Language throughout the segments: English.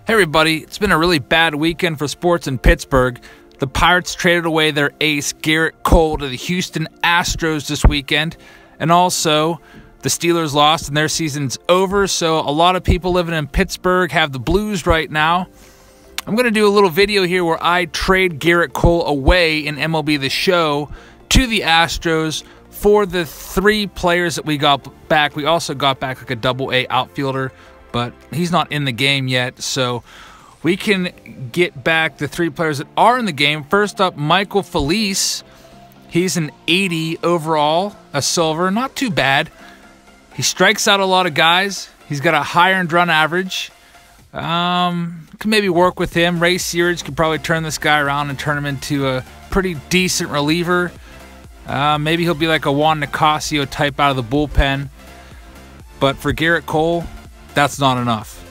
Hey everybody, it's been a really bad weekend for sports in Pittsburgh. The Pirates traded away their ace, Gerrit Cole, to the Houston Astros this weekend. And also, the Steelers lost and their season's over, so a lot of people living in Pittsburgh have the blues right now. I'm going to do a little video here where I trade Gerrit Cole away in MLB The Show to the Astros for the 3 players that we got back. We also got back like a double-A outfielder, but he's not in the game yet, so we can get back the 3 players that are in the game. First up, Michael Felice. He's an 80 overall, a silver, not too bad. He strikes out a lot of guys. He's got a high earned run average. Can maybe work with him. Ray Searage could probably turn this guy around and turn him into a pretty decent reliever. Maybe he'll be like a Juan Nicasio type out of the bullpen. But for Gerrit Cole, that's not enough.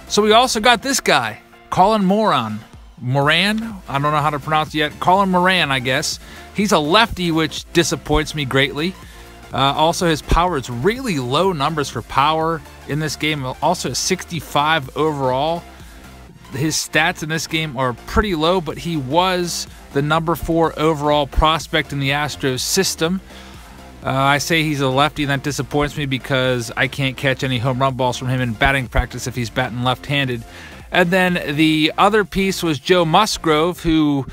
So we also got this guy, Colin Moran. Moran? I don't know how to pronounce it yet. Colin Moran, I guess. He's a lefty, which disappoints me greatly. Also, his power is really low numbers for power in this game. Also, a 65 overall. His stats in this game are pretty low, but he was the number 4 overall prospect in the Astros system. I say he's a lefty, and that disappoints me because I can't catch any home run balls from him in batting practice if he's batting left-handed. And then the other piece was Joe Musgrove, who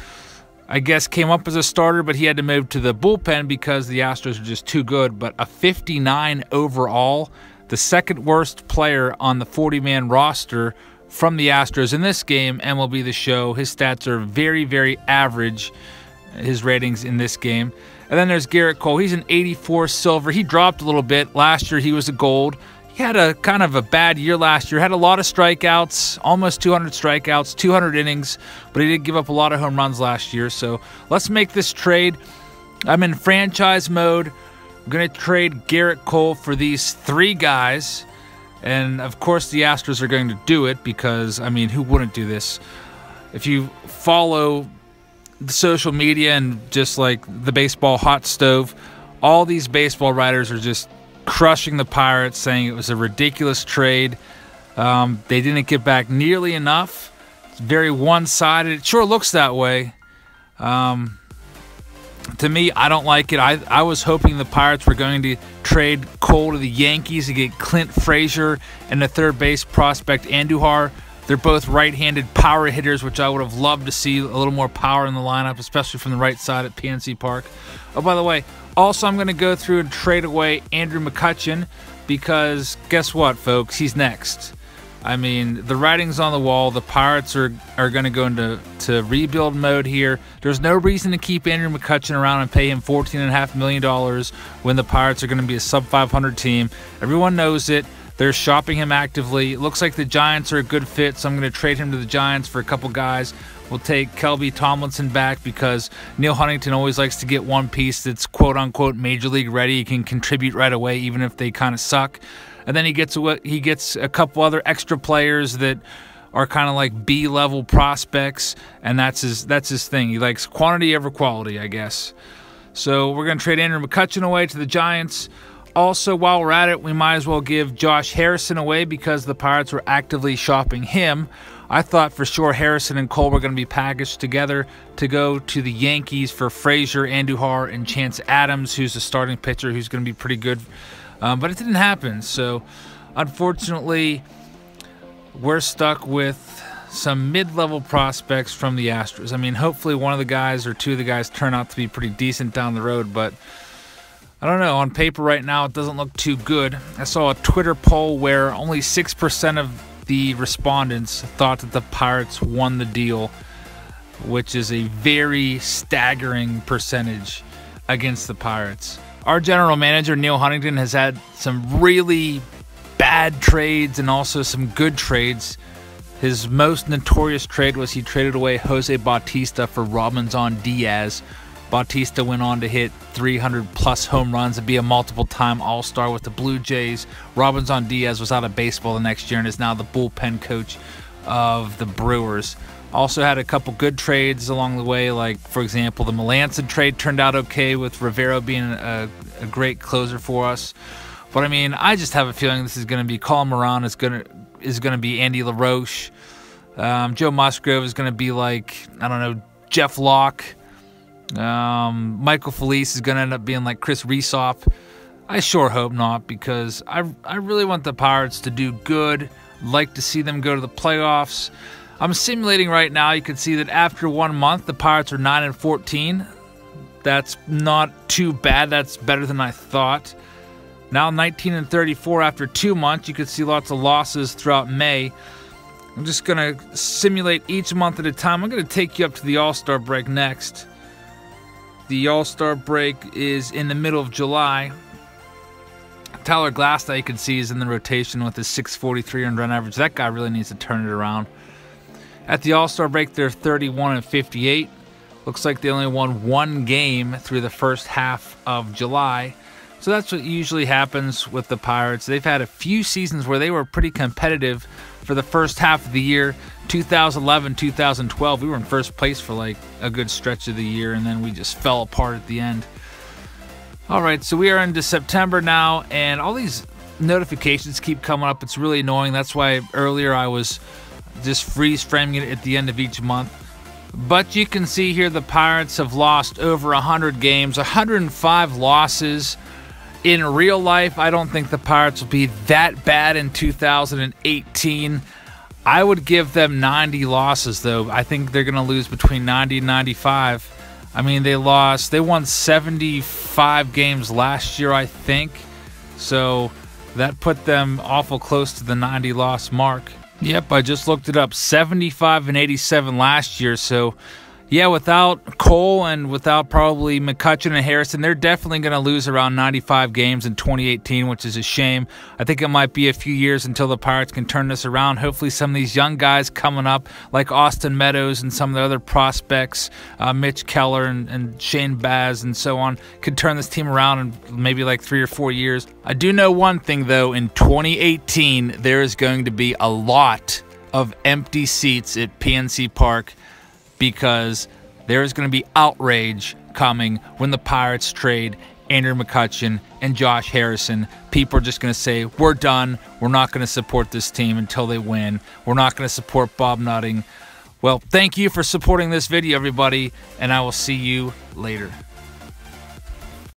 I guess came up as a starter, but he had to move to the bullpen because the Astros are just too good. But a 59 overall, the second worst player on the 40-man roster from the Astros in this game, MLB The Show. His stats are very, very average, his ratings in this game. And then there's Gerrit Cole. He's an 84 silver. He dropped a little bit. Last year he was a gold. He had a kind of a bad year last year. Had a lot of strikeouts, almost 200 strikeouts, 200 innings, but he did give up a lot of home runs last year. So let's make this trade. I'm in franchise mode. I'm going to trade Gerrit Cole for these 3 guys. And, of course, the Astros are going to do it because, I mean, who wouldn't do this? If you follow the social media and just like the baseball hot stove, all these baseball writers are just crushing the Pirates, saying it was a ridiculous trade. They didn't get back nearly enough. It's very one-sided. It sure looks that way. To me, I don't like it. I was hoping the Pirates were going to trade Cole to the Yankees to get Clint Frazier and the third base prospect Andujar. They're both right-handed power hitters, which I would have loved to see a little more power in the lineup, especially from the right side at PNC Park. Oh, by the way, also I'm going to go through and trade away Andrew McCutchen because guess what, folks? He's next. I mean, the writing's on the wall. The Pirates are going to go into rebuild mode here. There's no reason to keep Andrew McCutchen around and pay him $14.5 million when the Pirates are going to be a sub-500 team. Everyone knows it. They're shopping him actively. It looks like the Giants are a good fit, so I'm going to trade him to the Giants for a couple guys. We'll take Kelby Tomlinson back because Neal Huntingdon always likes to get one piece that's quote-unquote major league ready. He can contribute right away even if they kind of suck. And then he gets a couple other extra players that are kind of like B-level prospects, and that's his thing. He likes quantity over quality, I guess. So we're going to trade Andrew McCutchen away to the Giants. Also, while we're at it, we might as well give Josh Harrison away because the Pirates were actively shopping him. I thought for sure Harrison and Cole were going to be packaged together to go to the Yankees for Frazier, Andujar, and Chance Adams, who's a starting pitcher who's going to be pretty good. But it didn't happen, so unfortunately we're stuck with some mid-level prospects from the Astros. I mean, hopefully one of the guys or 2 of the guys turn out to be pretty decent down the road, but I don't know. On paper right now, it doesn't look too good. I saw a Twitter poll where only 6% of the respondents thought that the Pirates won the deal, which is a very staggering percentage against the Pirates. Our general manager, Neal Huntingdon, has had some really bad trades and also some good trades. His most notorious trade was he traded away Jose Bautista for Robinson Diaz. Bautista went on to hit 300-plus home runs and be a multiple-time All-Star with the Blue Jays. Robinson Diaz was out of baseball the next year and is now the bullpen coach of the Brewers. Also had a couple good trades along the way, like, for example, the Melanson trade turned out okay with Rivero being a great closer for us. But, I mean, I just have a feeling this is going to be Colin Moran is going to be Andy LaRoche. Joe Musgrove is going to be like, I don't know, Jeff Locke. Michael Felice is going to end up being like Chris Resoff. I sure hope not, because I really want the Pirates to do good. Like to see them go to the playoffs. I'm simulating right now. You can see that after 1 month, the Pirates are 9-14. That's not too bad. That's better than I thought. Now 19-34 after 2 months. You can see lots of losses throughout May. I'm just going to simulate each month at a time. I'm going to take you up to the All-Star break next. The All-Star break is in the middle of July. Tyler Glasnow, you can see, is in the rotation with his .643 earned run average. That guy really needs to turn it around. At the All-Star break, they're 31-58. Looks like they only won 1 game through the first half of July. So that's what usually happens with the Pirates. They've had a few seasons where they were pretty competitive for the first half of the year. 2011, 2012, we were in first place for like a good stretch of the year, and then we just fell apart at the end. All right, so we are into September now, and all these notifications keep coming up. It's really annoying. That's why earlier I was just freeze framing it at the end of each month. But you can see here the Pirates have lost over 100 games, 105 losses. In real life, I don't think the Pirates will be that bad in 2018. I would give them 90 losses, though. I think they're going to lose between 90 and 95. I mean, they won 75 games last year, I think. So that put them awful close to the 90 loss mark. Yep, I just looked it up. 75-87 last year. So, yeah, without Cole and without probably McCutchen and Harrison, they're definitely going to lose around 95 games in 2018, which is a shame. I think it might be a few years until the Pirates can turn this around. Hopefully some of these young guys coming up, like Austin Meadows and some of the other prospects, Mitch Keller and Shane Baz and so on, could turn this team around in maybe like 3 or 4 years. I do know one thing, though. In 2018, there is going to be a lot of empty seats at PNC Park, because there is going to be outrage coming when the Pirates trade Andrew McCutchen and Josh Harrison. People are just going to say, we're done. We're not going to support this team until they win. We're not going to support Bob Nutting. Well, thank you for supporting this video, everybody, and I will see you later.